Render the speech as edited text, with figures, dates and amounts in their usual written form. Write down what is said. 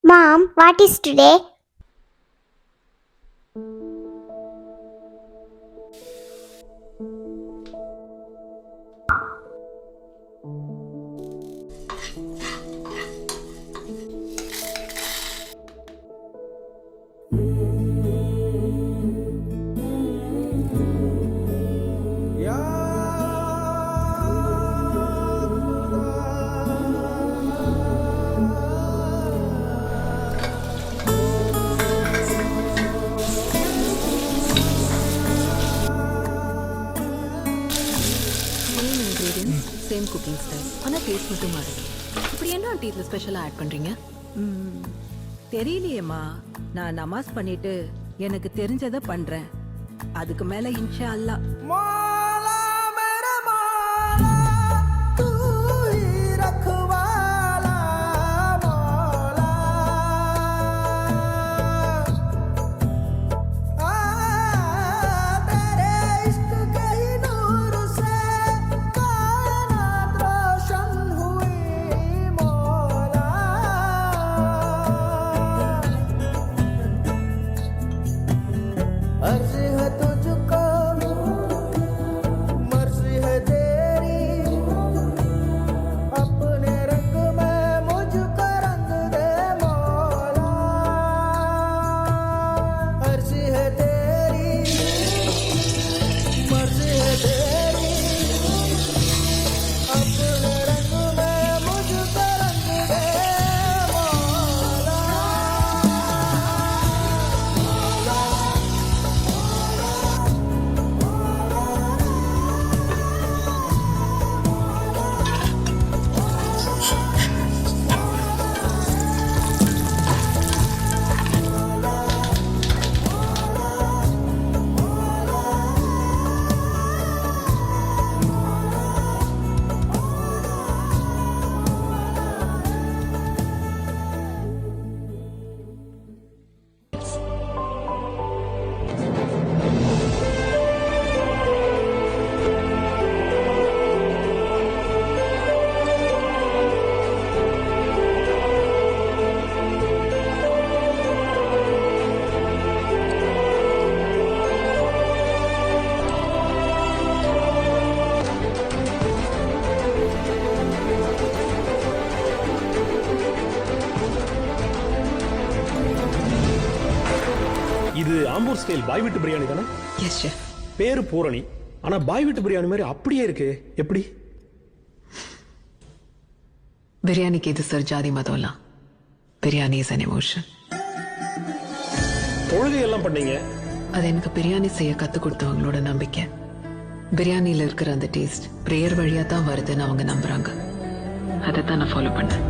Mom, what is today? Same cooking style ஆனால் taste மட்டும் மாறுது. இப்படி என்ன ஆண்டி இதில் ஸ்பெஷலாக ஆட் பண்ணுறீங்க? தெரியலையேம்மா. நான் நமாஸ் பண்ணிட்டு எனக்கு தெரிஞ்சதை பண்றேன். அதுக்கு மேல இன்ஷா அல்லாஹ். இது ஆம்பூர் ஸ்டைல் பாய் வீட்டு பிரியாணி தானே? Yes chef. பேரு பூரணி, ஆனா பாய் வீட்டு பிரியாணி மாதிரி அப்படியே இருக்கு. எப்படி? பிரியாணிக்கு இது சார் ஜாதி மதம்லாம். Biryani is an emotion. தொழுகை எல்லாம் பண்ணீங்க. அது எனக்கு பிரியாணி செய்ய கற்றுக் கொடுத்தவங்களோட நம்பிக்கை. பிரியாணியில் இருக்கிற அந்த டேஸ்ட் ப்ரேயர் வழியாக தான் வருதுன்னு அவங்க நம்புறாங்க. அதை தான் நான் ஃபாலோ பண்ணேன்.